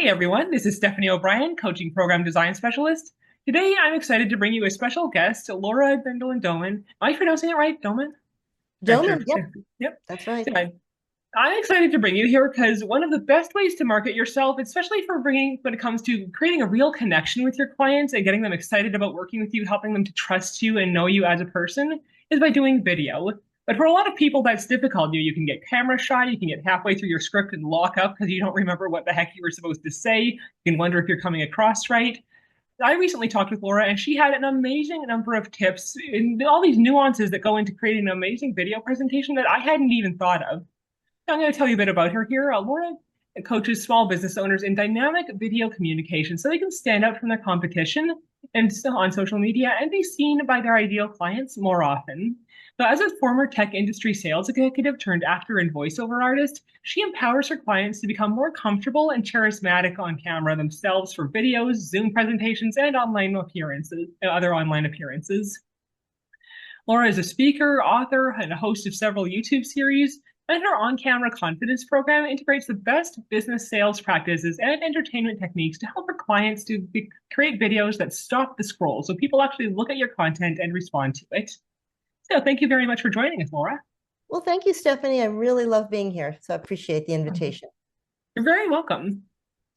Hey everyone, this is Stephanie O'Brien, Coaching Program Design Specialist. Today I'm excited to bring you a special guest, Laura Bendel Doman. Am I pronouncing it right? Doman? Not sure. Doman, yep, Yep. that's right. Yeah, I'm excited to bring you here because one of the best ways to market yourself, especially for bringing when it comes to creating a real connection with your clients and getting them excited about working with you, helping them to trust you and know you as a person, is by doing video. But for a lot of people, that's difficult. You can get camera shy, you can get halfway through your script and lock up because you don't remember what the heck you were supposed to say. You can wonder if you're coming across right. I recently talked with Laura, and she had an amazing number of tips and all these nuances that go into creating an amazing video presentation that I hadn't even thought of. I'm going to tell you a bit about her here. Laura coaches small business owners in dynamic video communication so they can stand out from their competition and still on social media and be seen by their ideal clients more often. So, as a former tech industry sales executive turned actor and voiceover artist, she empowers her clients to become more comfortable and charismatic on camera themselves for videos, Zoom presentations, and online appearances, other online appearances. Laura is a speaker, author, and a host of several YouTube series, and her on camera confidence program integrates the best business sales practices and entertainment techniques to help her clients to create videos that stop the scroll so people actually look at your content and respond to it. So, thank you very much for joining us, Laura. Well, thank you, Stephanie. I really love being here, so I appreciate the invitation. You're very welcome.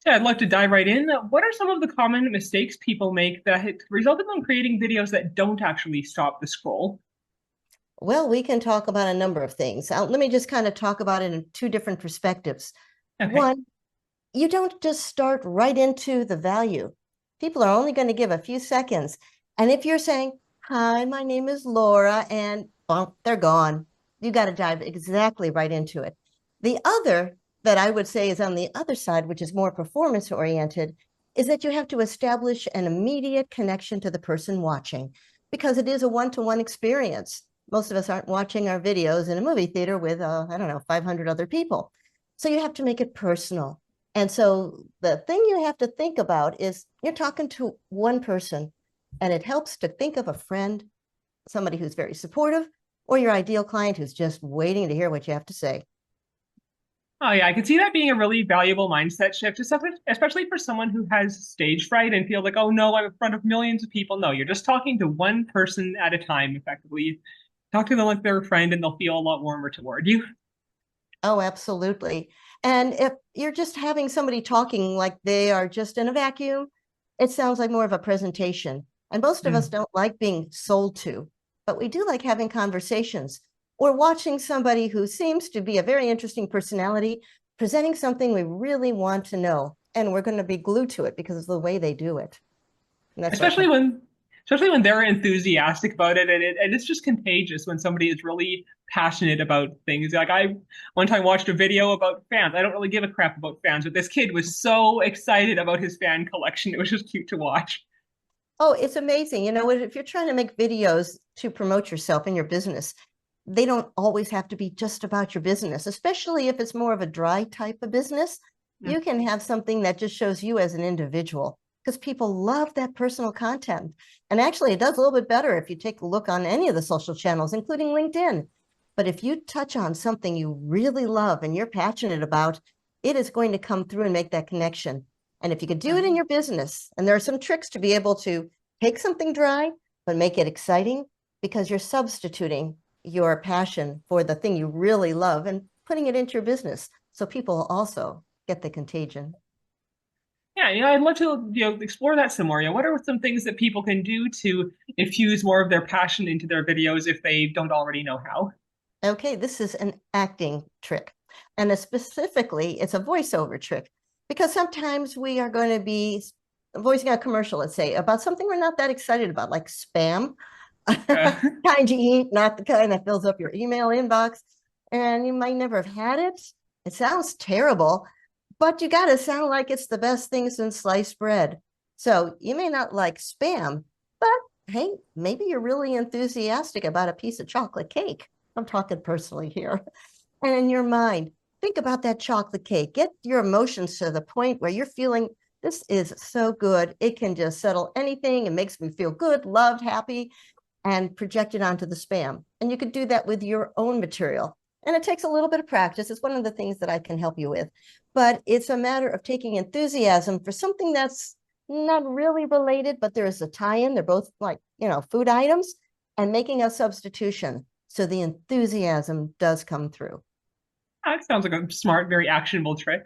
So, I'd love to dive right in. What are some of the common mistakes people make that result in them creating videos that don't actually stop the scroll? Well, we can talk about a number of things. Let me just kind of talk about it in two different perspectives. Okay. One, you don't just start right into the value. People are only going to give a few seconds. And if you're saying, hi, my name is Laura, and bump, they're gone, you got to dive exactly right into it. The other that I would say is on the other side, which is more performance oriented, is that you have to establish an immediate connection to the person watching because it is a one-to-one experience. Most of us aren't watching our videos in a movie theater with, I don't know, 500 other people. So you have to make it personal. And so the thing you have to think about is you're talking to one person, and it helps to think of a friend, somebody who's very supportive, or your ideal client who's just waiting to hear what you have to say. Oh yeah, I can see that being a really valuable mindset shift, especially for someone who has stage fright and feels like, oh no, I'm in front of millions of people. No, you're just talking to one person at a time, effectively. Talk to them like they're a friend and they'll feel a lot warmer toward you. Oh, absolutely. And if you're just having somebody talking like they are just in a vacuum, it sounds like more of a presentation. And most of us Mm. don't like being sold to, but we do like having conversations or watching somebody who seems to be a very interesting personality presenting something we really want to know. And we're going to be glued to it because of the way they do it. And that's what I especially come. when especially when they're enthusiastic about it, and it's just contagious when somebody is really passionate about things. Like I one time watched a video about fans. I don't really give a crap about fans, but this kid was so excited about his fan collection. It was just cute to watch. Oh, it's amazing. You know, if you're trying to make videos to promote yourself and your business, they don't always have to be just about your business, especially if it's more of a dry type of business. Mm. You can have something that just shows you as an individual because people love that personal content. And actually, it does a little bit better if you take a look on any of the social channels, including LinkedIn. But if you touch on something you really love and you're passionate about, it is going to come through and make that connection. And if you could do it in your business, and there are some tricks to be able to take something dry, but make it exciting because you're substituting your passion for the thing you really love and putting it into your business. So people also get the contagion. Yeah, I'd love to, explore that some more. What are some things that people can do to infuse more of their passion into their videos if they don't already know how? Okay, this is an acting trick. And specifically, it's a voiceover trick because sometimes we are going to be voicing a commercial, let's say, about something we're not that excited about, like spam, Uh, kind you eat, not the kind that fills up your email inbox. And you might never have had it. It sounds terrible, but you got to sound like it's the best thing since sliced bread. So you may not like spam, but hey, maybe you're really enthusiastic about a piece of chocolate cake. I'm talking personally here. And in your mind, think about that chocolate cake. Get your emotions to the point where you're feeling this is so good. It can just settle anything. It makes me feel good, loved, happy, and project it onto the spam. And you could do that with your own material. And it takes a little bit of practice. It's one of the things that I can help you with. but it's a matter of taking enthusiasm for something that's not really related, but there is a tie-in. They're both like, food items, and making a substitution. So the enthusiasm does come through. That sounds like a smart, very actionable trick.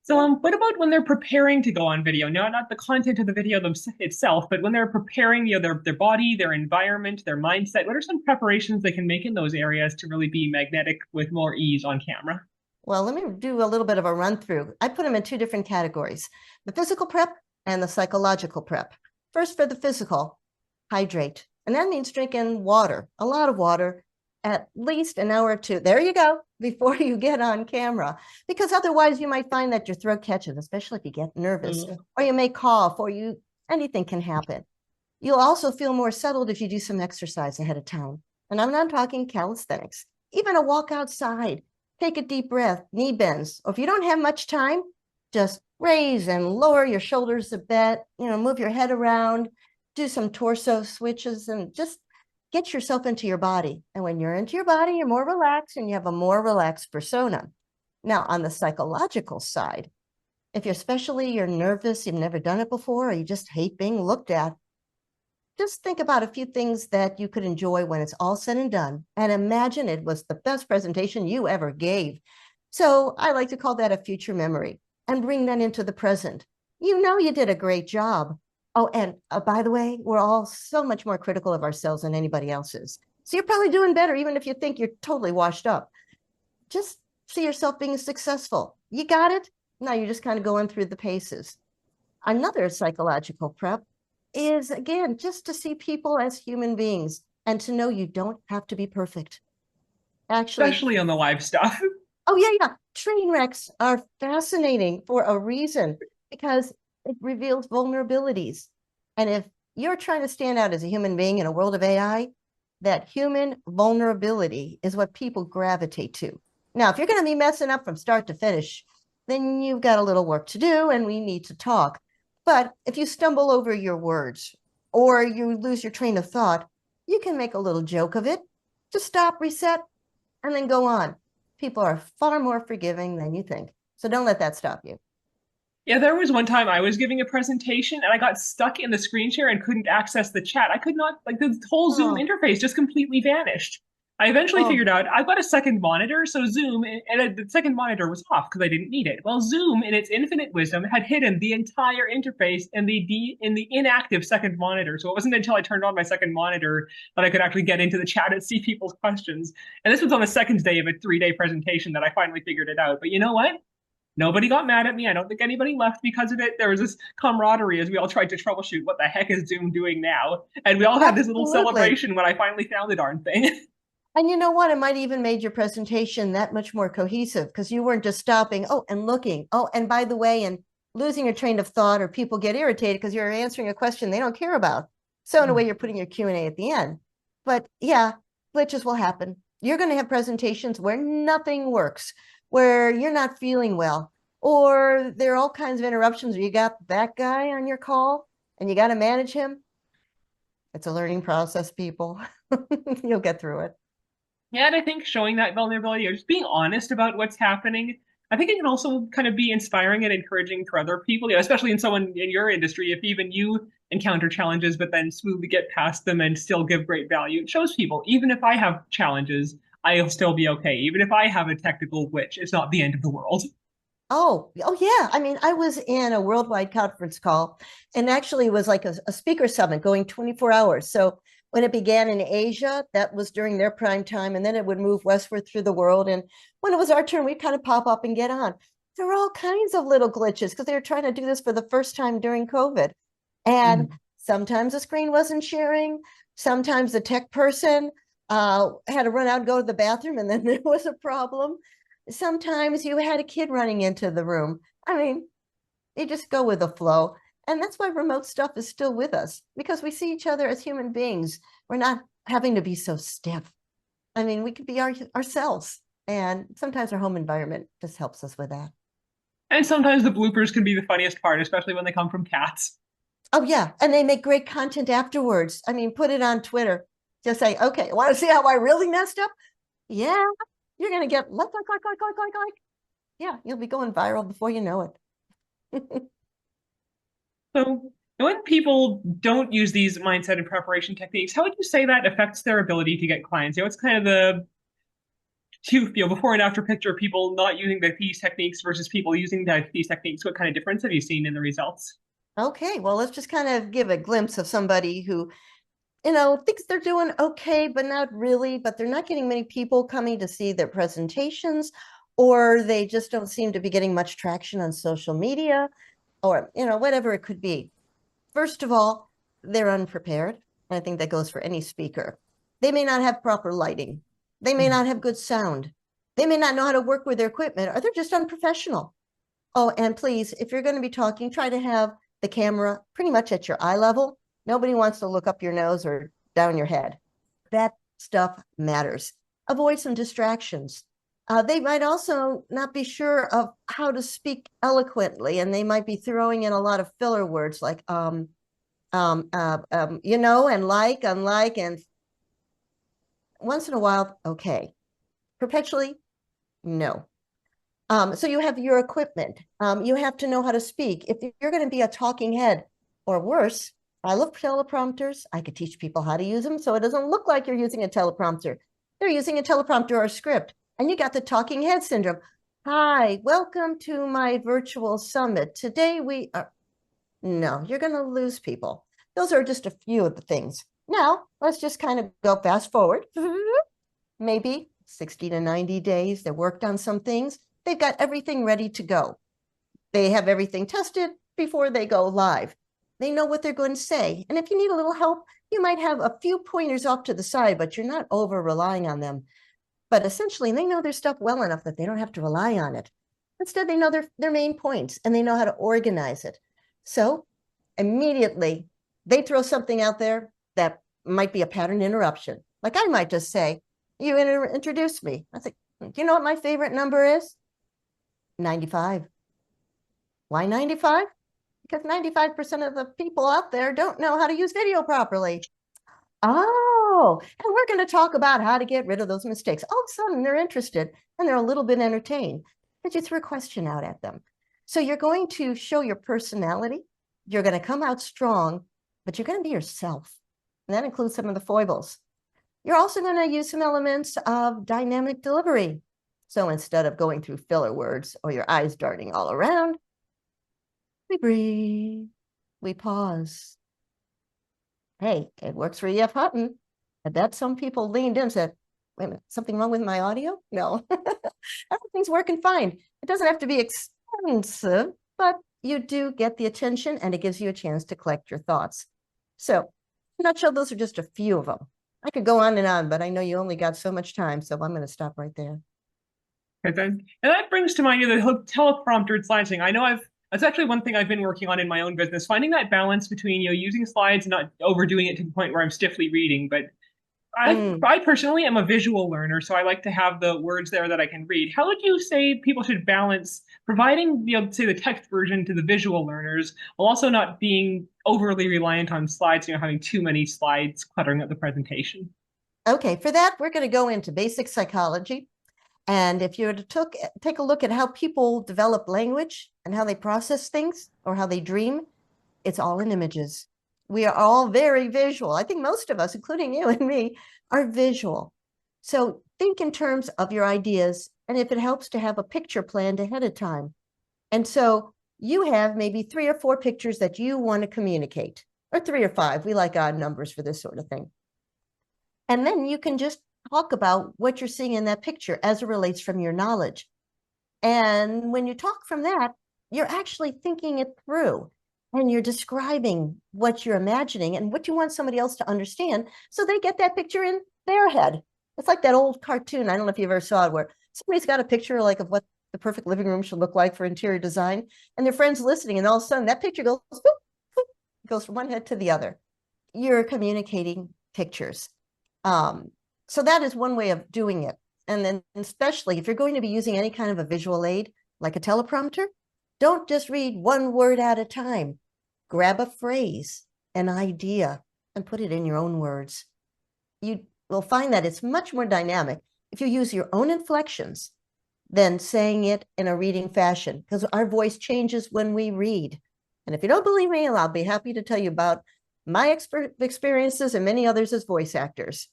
So, what about when they're preparing to go on video? No, not the content of the video itself, but when they're preparing, their body, their environment, their mindset. What are some preparations they can make in those areas to really be magnetic with more ease on camera? Well, let me do a little bit of a run through. I put them in two different categories, the physical prep and the psychological prep. First, for the physical, hydrate. And that means drinking water, a lot of water, at least an hour or two. There you go, before you get on camera. Because otherwise you might find that your throat catches, especially if you get nervous, or you may cough, or anything can happen. You'll also feel more settled if you do some exercise ahead of time. And I'm not talking calisthenics, even a walk outside. Take a deep breath, knee bends, or if you don't have much time, just raise and lower your shoulders a bit, move your head around, do some torso switches, and just get yourself into your body. And when you're into your body, you're more relaxed and you have a more relaxed persona. Now, on the psychological side, if you're nervous, you've never done it before, or you just hate being looked at, just think about a few things that you could enjoy when it's all said and done, and imagine it was the best presentation you ever gave. So I like to call that a future memory and bring that into the present. You did a great job. Oh, and by the way, we're all so much more critical of ourselves than anybody else is. So you're probably doing better, even if you think you're totally washed up. Just see yourself being successful. You got it? Now you're just kind of going through the paces. Another psychological prep is, again, just to see people as human beings and to know you don't have to be perfect. Actually, Especially on the live stuff. oh, yeah. Train wrecks are fascinating for a reason because it reveals vulnerabilities. And if you're trying to stand out as a human being in a world of AI, that human vulnerability is what people gravitate to. Now, if you're going to be messing up from start to finish, then you've got a little work to do and we need to talk. But if you stumble over your words or you lose your train of thought, you can make a little joke of it. Just stop, reset, and then go on. People are far more forgiving than you think. So don't let that stop you. Yeah, there was one time I was giving a presentation and I got stuck in the screen share and couldn't access the chat. I could not, like, the whole Zoom Oh, interface just completely vanished. I eventually oh, figured out I've got a second monitor, so Zoom, and the second monitor was off because I didn't need it. Well, Zoom, in its infinite wisdom, had hidden the entire interface in the inactive second monitor. So it wasn't until I turned on my second monitor that I could actually get into the chat and see people's questions. And this was on the second day of a 3 day presentation that I finally figured it out. But you know what? Nobody got mad at me. I don't think anybody left because of it. There was this camaraderie as we all tried to troubleshoot what the heck is Zoom doing now. And we all had this little absolutely. celebration when I finally found the darn thing. And you know what? It might even made your presentation that much more cohesive because you weren't just stopping, oh, and looking, oh, and by the way, and losing your train of thought, or people get irritated because you're answering a question they don't care about. So in a way, you're putting your Q&A at the end. But yeah, glitches will happen. You're going to have presentations where nothing works, where you're not feeling well, or there are all kinds of interruptions where you got that guy on your call and you got to manage him. It's a learning process, people. You'll get through it. Yeah, and I think showing that vulnerability or just being honest about what's happening, I think it can also kind of be inspiring and encouraging for other people, especially in someone in your industry. If even you encounter challenges, but then smoothly get past them and still give great value, it shows people, even if I have challenges, I'll still be okay. Even if I have a technical glitch, it's not the end of the world. Oh, yeah. I mean, I was in a worldwide conference call, and actually it was like a speaker summit going 24 hours. So when it began in Asia, that was during their prime time, and then it would move westward through the world. And when it was our turn, we'd kind of pop up and get on. There were all kinds of little glitches because they were trying to do this for the first time during COVID. And sometimes the screen wasn't sharing. Sometimes the tech person had to run out and go to the bathroom, and then there was a problem. Sometimes you had a kid running into the room. I mean, you just go with the flow. And that's why remote stuff is still with us, because we see each other as human beings. We're not having to be so stiff. I mean, we could be ourselves. And sometimes our home environment just helps us with that. And sometimes the bloopers can be the funniest part, especially when they come from cats. Oh, yeah. And they make great content afterwards. I mean, put it on Twitter. Just say, okay, want to see how I really messed up? Yeah, you're going to get like. Yeah, you'll be going viral before you know it. So when people don't use these mindset and preparation techniques, how would you say that affects their ability to get clients? What's kind of the before and after picture of people not using these techniques versus people using these techniques? What kind of difference have you seen in the results? Okay, well, let's just kind of give a glimpse of somebody who, thinks they're doing okay, but not really, but they're not getting many people coming to see their presentations, or they just don't seem to be getting much traction on social media, or, whatever it could be. First of all, they're unprepared. I think that goes for any speaker. They may not have proper lighting. They may not have good sound. They may not know how to work with their equipment, or they're just unprofessional. Oh, and please, if you're going to be talking, try to have the camera pretty much at your eye level. Nobody wants to look up your nose or down your head. That stuff matters. Avoid some distractions. They might also not be sure of how to speak eloquently, and they might be throwing in a lot of filler words like and like, unlike, and once in a while, okay. Perpetually, no. So you have your equipment. You have to know how to speak. If you're going to be a talking head, or worse, I love teleprompters. I could teach people how to use them so it doesn't look like you're using a teleprompter. They're using a teleprompter or a script, and you got the talking head syndrome. Hi, welcome to my virtual summit. Today we are. No, you're going to lose people. Those are just a few of the things. Now, let's just kind of go fast forward. Maybe 60 to 90 days. They worked on some things. They've got everything ready to go. They have everything tested before they go live. They know what they're going to say. And if you need a little help, you might have a few pointers off to the side, but you're not over relying on them. But essentially, they know their stuff well enough that they don't have to rely on it. Instead, they know their main points and they know how to organize it. So immediately, they throw something out there that might be a pattern interruption. Like I might just say, you introduce me. I think, do you know what my favorite number is? 95. Why 95? Because 95% of the people out there don't know how to use video properly. Oh, and we're going to talk about how to get rid of those mistakes. All of a sudden, they're interested and they're a little bit entertained because you threw a question out at them. So you're going to show your personality. You're going to come out strong, but you're going to be yourself. And that includes some of the foibles. You're also going to use some elements of dynamic delivery. So instead of going through filler words or your eyes darting all around, we breathe, we pause. Hey, it works for E.F. Hutton. I bet some people leaned in and said, wait a minute, something wrong with my audio? No, everything's working fine. It doesn't have to be expensive, but you do get the attention and it gives you a chance to collect your thoughts. So, in a nutshell, those are just a few of them. I could go on, but I know you only got so much time, so I'm going to stop right there. Okay, then, and that brings to mind the teleprompter slide thing. I know that's actually one thing I've been working on in my own business, finding that balance between using slides and not overdoing it to the point where I'm stiffly reading. But I personally am a visual learner, so I like to have the words there that I can read. How would you say people should balance providing, say the text version to the visual learners while also not being overly reliant on slides, having too many slides cluttering up the presentation? Okay, for that, we're going to go into basic psychology. And if you were to take a look at how people develop language and how they process things or how they dream, it's all in images. We are all very visual. I think most of us, including you and me, are visual. So think in terms of your ideas, and if it helps to have a picture planned ahead of time. And so you have maybe 3 or 4 pictures that you want to communicate, or 3 or 5. We like odd numbers for this sort of thing. And then you can just talk about what you're seeing in that picture as it relates from your knowledge. And when you talk from that, you're actually thinking it through and you're describing what you're imagining and what you want somebody else to understand so they get that picture in their head. It's like that old cartoon. I don't know if you ever saw it, where somebody's got a picture like of what the perfect living room should look like for interior design, and their friend's listening, and all of a sudden that picture goes, whoop, whoop, goes from one head to the other. You're communicating pictures. So that is one way of doing it. And then especially if you're going to be using any kind of a visual aid, like a teleprompter, don't just read one word at a time. Grab a phrase, an idea, and put it in your own words. You will find that it's much more dynamic if you use your own inflections, than saying it in a reading fashion, because our voice changes when we read. And if you don't believe me, I'll be happy to tell you about my experiences and many others as voice actors,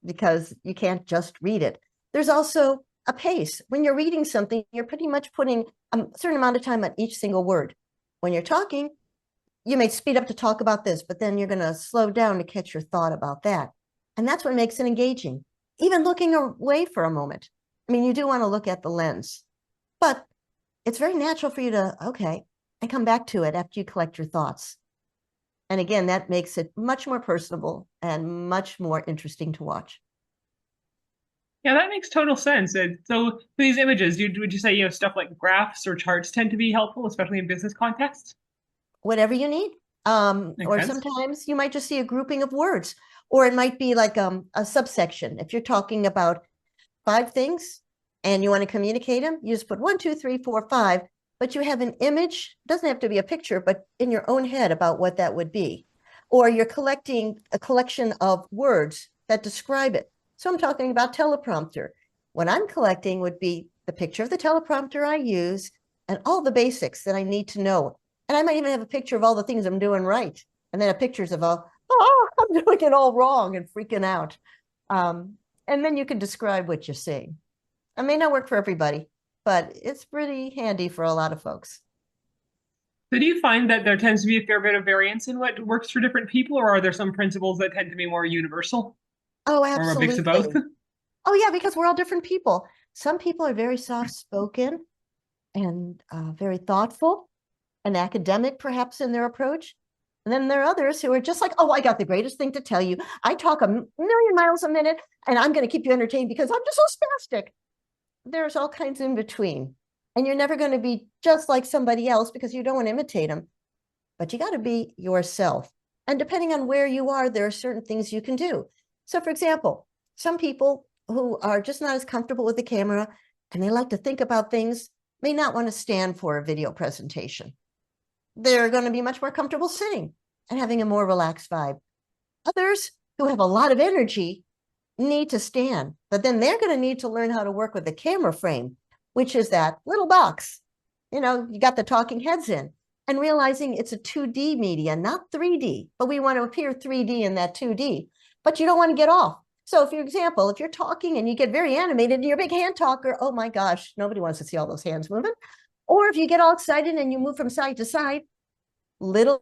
because you can't just read it. There's also a pace. When you're reading something, you're pretty much putting a certain amount of time on each single word. When you're talking, you may speed up to talk about this, but then you're going to slow down to catch your thought about that. And that's what makes it engaging. Even looking away for a moment. I mean, you do want to look at the lens, but it's very natural for you to, okay, and come back to it after you collect your thoughts. And again, that makes it much more personable and much more interesting to watch. Yeah, that makes total sense. So for these images, would you say, stuff like graphs or charts tend to be helpful, especially in business contexts? Whatever you need. Makes Or sense. sometimes you might just see a grouping of words, or it might be like a subsection. If you're talking about 5 things and you want to communicate them, you just put 1, 2, 3, 4, 5, but you have an image. It doesn't have to be a picture, but in your own head about what that would be. Or you're collecting a collection of words that describe it. So I'm talking about teleprompter. What I'm collecting would be the picture of the teleprompter I use and all the basics that I need to know. And I might even have a picture of all the things I'm doing right. And then pictures of all, oh, I'm doing it all wrong and freaking out. Um, and then you can describe what you're seeing. It may not work for everybody, but it's pretty handy for a lot of folks. So do you find that there tends to be a fair bit of variance in what works for different people, or are there some principles that tend to be more universal Oh, or a mix of both? absolutely. Oh, yeah, because we're all different people. Some people are very soft spoken and very thoughtful and academic, perhaps, in their approach. And then there are others who are just like, oh, I got the greatest thing to tell you. I talk a million miles a minute and I'm going to keep you entertained because I'm just so spastic. There's all kinds in between. And you're never going to be just like somebody else because you don't want to imitate them, but you got to be yourself. And depending on where you are, there are certain things you can do. So, for example, some people who are just not as comfortable with the camera and they like to think about things may not want to stand for a video presentation. They're going to be much more comfortable sitting and having a more relaxed vibe. Others who have a lot of energy need to stand, but then they're going to need to learn how to work with the camera frame, which is that little box. You got the talking heads in, and realizing it's a 2D media, not 3D, but we want to appear 3D in that 2D, but you don't want to get off. So, for example, if you're talking and you get very animated and you're a big hand talker, oh my gosh, nobody wants to see all those hands moving. Or if you get all excited and you move from side to side, little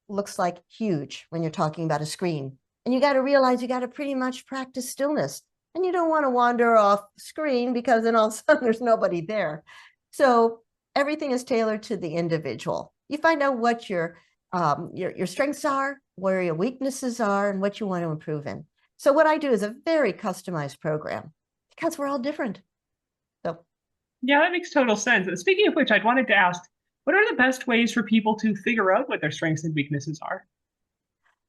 looks like huge when you're talking about a screen. And you got to realize you got to pretty much practice stillness. And you don't want to wander off screen because then all of a sudden there's nobody there. So everything is tailored to the individual. You find out what your strengths are, where your weaknesses are, and what you want to improve in. So what I do is a very customized program because we're all different. So, Yeah, that makes total sense. And speaking of which, I'd wanted to ask, what are the best ways for people to figure out what their strengths and weaknesses are?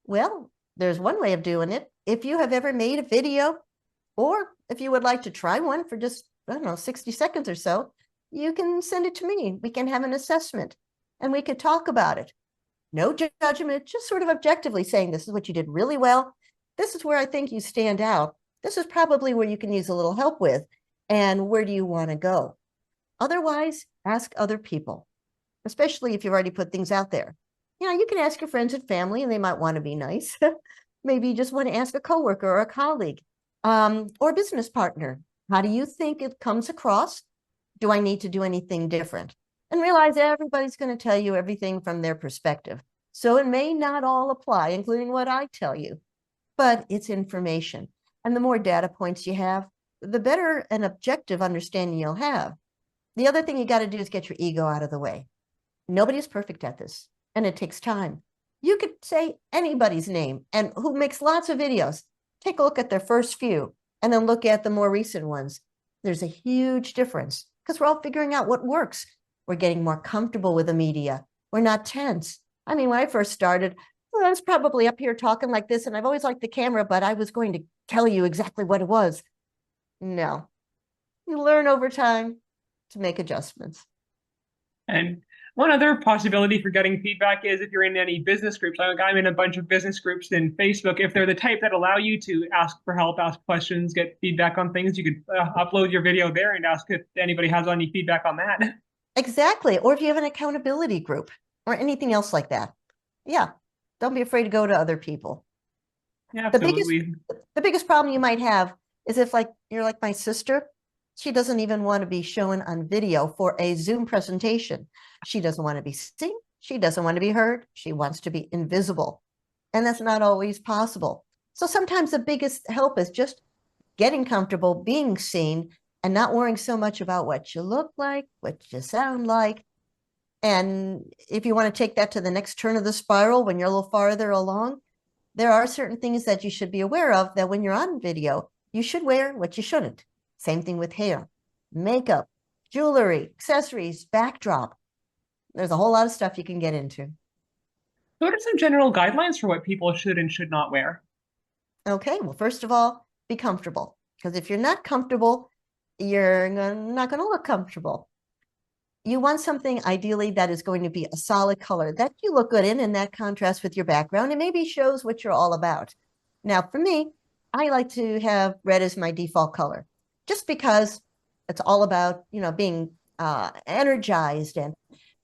well, there's one way of doing it. If you have ever made a video, or if you would like to try one for just, I don't know, 60 seconds or so, you can send it to me. We can have an assessment and we could talk about it. No judgment, just sort of objectively saying, this is what you did really well. This is where I think you stand out. This is probably where you can use a little help with. And where do you want to go? Otherwise, ask other people, especially if you've already put things out there. You can ask your friends and family, and they might want to be nice. Maybe you just want to ask a coworker or a colleague, or a business partner. How do you think it comes across? Do I need to do anything different? And realize everybody's going to tell you everything from their perspective. So it may not all apply, including what I tell you, but it's information. And the more data points you have, the better an objective understanding you'll have. The other thing you got to do is get your ego out of the way. Nobody's perfect at this, and it takes time. You could say anybody's name and who makes lots of videos. Take a look at their first few and then look at the more recent ones. There's a huge difference because we're all figuring out what works. We're getting more comfortable with the media. We're not tense. I mean, when I first started, I was probably up here talking like this, and I've always liked the camera, but I was going to tell you exactly what it was. No, you learn over time to make adjustments. And One other possibility for getting feedback is if you're in any business groups. I'm in a bunch of business groups in Facebook. If they're the type that allow you to ask for help, ask questions, get feedback on things, you could upload your video there and ask if anybody has any feedback on that. Exactly. Or if you have an accountability group or anything else like that. Yeah. Don't be afraid to go to other people. Yeah, The biggest absolutely. the biggest problem you might have is if like you're like my sister, she doesn't even want to be shown on video for a Zoom presentation. She doesn't want to be seen. She doesn't want to be heard. She wants to be invisible. And that's not always possible. So sometimes the biggest help is just getting comfortable being seen and not worrying so much about what you look like, what you sound like. And if you want to take that to the next turn of the spiral when you're a little farther along, there are certain things that you should be aware of that when you're on video, you should wear what you shouldn't. Same thing with hair, makeup, jewelry, accessories, backdrop. There's a whole lot of stuff you can get into. What are some general guidelines for what people should and should not wear? Okay, well, first of all, be comfortable. Because if you're not comfortable, you're not going to look comfortable. You want something ideally that is going to be a solid color that you look good in and that contrasts with your background and maybe shows what you're all about. Now, for me, I like to have red as my default color just because it's all about, being energized and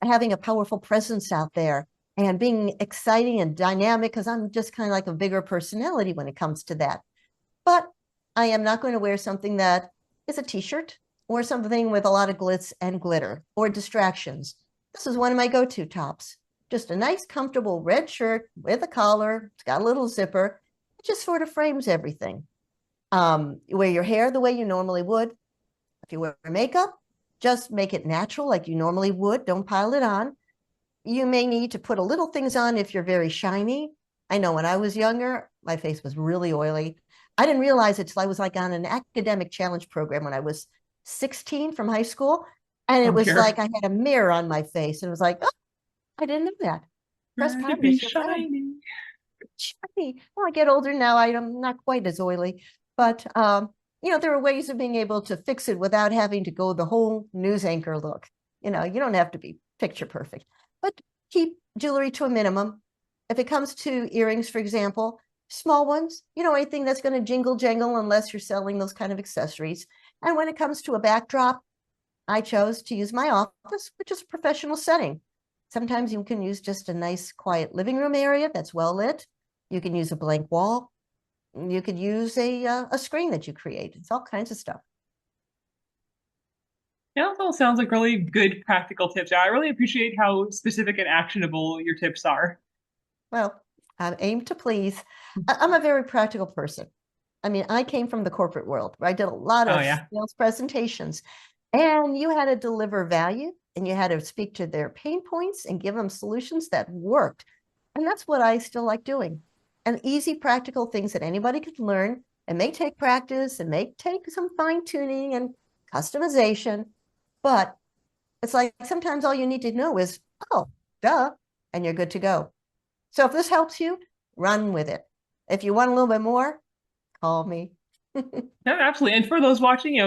having a powerful presence out there and being exciting and dynamic because I'm just kind of like a bigger personality when it comes to that. But I am not going to wear something that is a t-shirt or something with a lot of glitz and glitter or distractions. This is one of my go-to tops. Just a nice, comfortable red shirt with a collar. It's got a little zipper. It just sort of frames everything. You wear your hair the way you normally would. If you wear makeup, just make it natural like you normally would. Don't pile it on. You may need to put a little things on if you're very shiny. I know when I was younger, my face was really oily. I didn't realize it till I was like on an academic challenge program when I was 16 from high school. And it Oh was dear. like I had a mirror on my face. And it was like, oh, I didn't know that. Press Ready to powder, be it's your friend. shiny. Shiny. Well, I get older now. I'm not quite as oily. But there are ways of being able to fix it without having to go the whole news anchor look. You don't have to be picture perfect, but keep jewelry to a minimum. If it comes to earrings, for example, small ones, anything that's going to jingle jangle unless you're selling those kind of accessories. And when it comes to a backdrop, I chose to use my office, which is a professional setting. Sometimes you can use just a nice, quiet living room area that's well lit. You can use a blank wall. You could use a screen that you create. It's all kinds of stuff. Yeah, that all sounds like really good practical tips. Yeah, I really appreciate how specific and actionable your tips are. Well, I aim to please. I'm a very practical person. I mean, I came from the corporate world where I did a lot Oh of yeah. sales presentations, and you had to deliver value and you had to speak to their pain points and give them solutions that worked. And that's what I still like doing. And easy, practical things that anybody could learn and may take practice and may take some fine tuning and customization. But it's like sometimes all you need to know is, oh, duh, and you're good to go. So if this helps you, run with it. If you want a little bit more, call me. No, absolutely. And for those watching,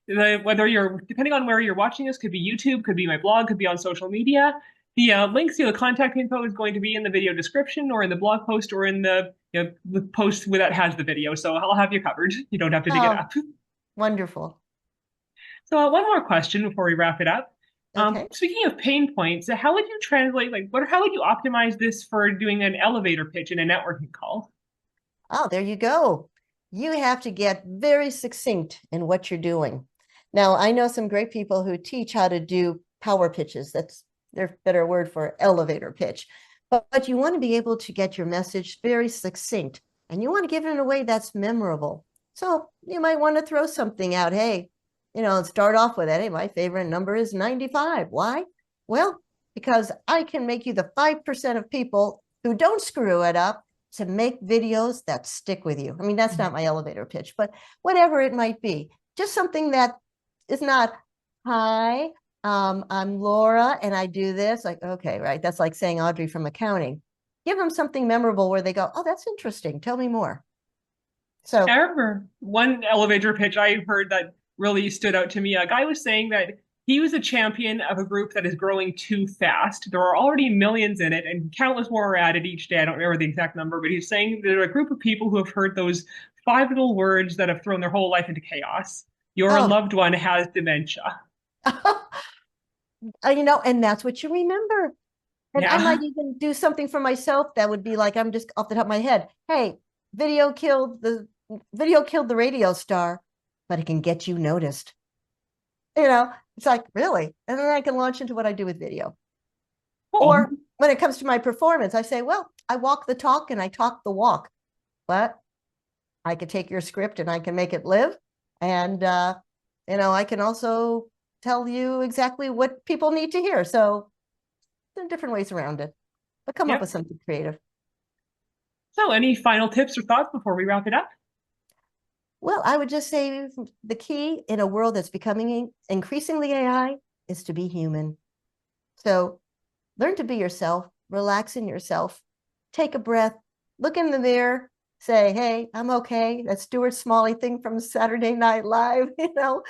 whether you're depending on where you're watching this, could be YouTube, could be my blog, could be on social media. The links to the contact info is going to be in the video description or in the blog post or in the post that has the video. So I'll have you covered. You don't have to dig it Oh, up. wonderful. So one more question before we wrap it up. Okay. Speaking of pain points, how would you translate, how would you optimize this for doing an elevator pitch in a networking call? Oh, there you go. You have to get very succinct in what you're doing. Now, I know some great people who teach how to do power pitches. That's their better word for elevator pitch. But you want to be able to get your message very succinct and you want to give it in a way that's memorable. So you might want to throw something out. Hey, start off with that. Hey, my favorite number is 95. Why? Well, because I can make you the 5% of people who don't screw it up to make videos that stick with you. I mean, that's not my elevator pitch, but whatever it might be, just something that is not, hi, I'm Laura and I do this. Like, okay, right. That's like saying Audrey from accounting. Give them something memorable where they go, oh, that's interesting. Tell me more. I So, remember one elevator pitch I heard that really stood out to me. A guy was saying that he was a champion of a group that is growing too fast. There are already millions in it, and countless more are added each day. I don't remember the exact number, but he's saying there are a group of people who have heard those five little words that have thrown their whole life into chaos. Your Oh, loved one has dementia. and that's what you remember. And I might Yeah. even do something for myself that would be like, I'm just off the top of my head. Hey, video killed the video killed the radio star, but it can get you noticed. It's like, really? And then I can launch into what I do with video. Cool. Or when it comes to my performance, I say, well, I walk the talk and I talk the walk. But I could take your script and I can make it live. And, I can also tell you exactly what people need to hear. So there are different ways around it, but come up with Yep. something creative. So, any final tips or thoughts before we wrap it up? Well, I would just say the key in a world that's becoming increasingly AI is to be human. So learn to be yourself, relax in yourself, take a breath, look in the mirror, say, hey, I'm okay. That Stuart Smalley thing from Saturday Night Live, oh,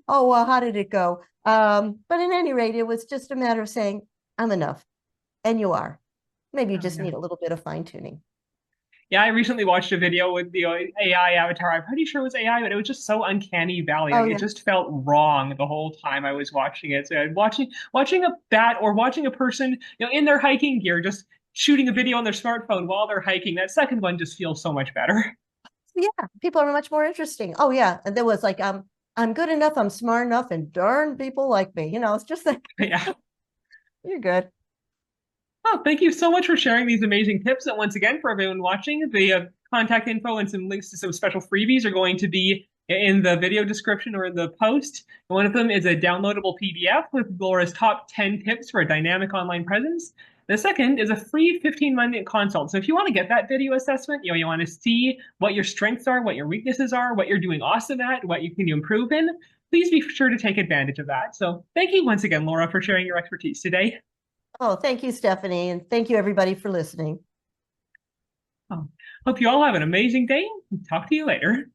well, how did it go? But at any rate, it was just a matter of saying, I'm enough. And you are. Maybe you Oh, just yeah. need a little bit of fine tuning. Yeah, I recently watched a video with the AI avatar. I'm pretty sure it was AI, but it was just so uncanny valley. Oh, Like it yeah. just felt wrong the whole time I was watching it. So watching a bat or watching a person, in their hiking gear, just shooting a video on their smartphone while they're hiking. That second one just feels so much better. Yeah, people are much more interesting. Oh, yeah. And there was like, I'm good enough, I'm smart enough, and darn people like me. It's just like, Yeah. you're good. Oh, thank you so much for sharing these amazing tips. And once again, for everyone watching, the contact info and some links to some special freebies are going to be in the video description or in the post. One of them is a downloadable PDF with Laura's top 10 tips for a dynamic online presence. The second is a free 15-minute consult. So if you want to get that video assessment, you want to see what your strengths are, what your weaknesses are, what you're doing awesome at, what you can improve in, please be sure to take advantage of that. So thank you once again, Laura, for sharing your expertise today. Oh, thank you, Stephanie. And thank you, everybody, for listening. Oh, hope you all have an amazing day. Talk to you later.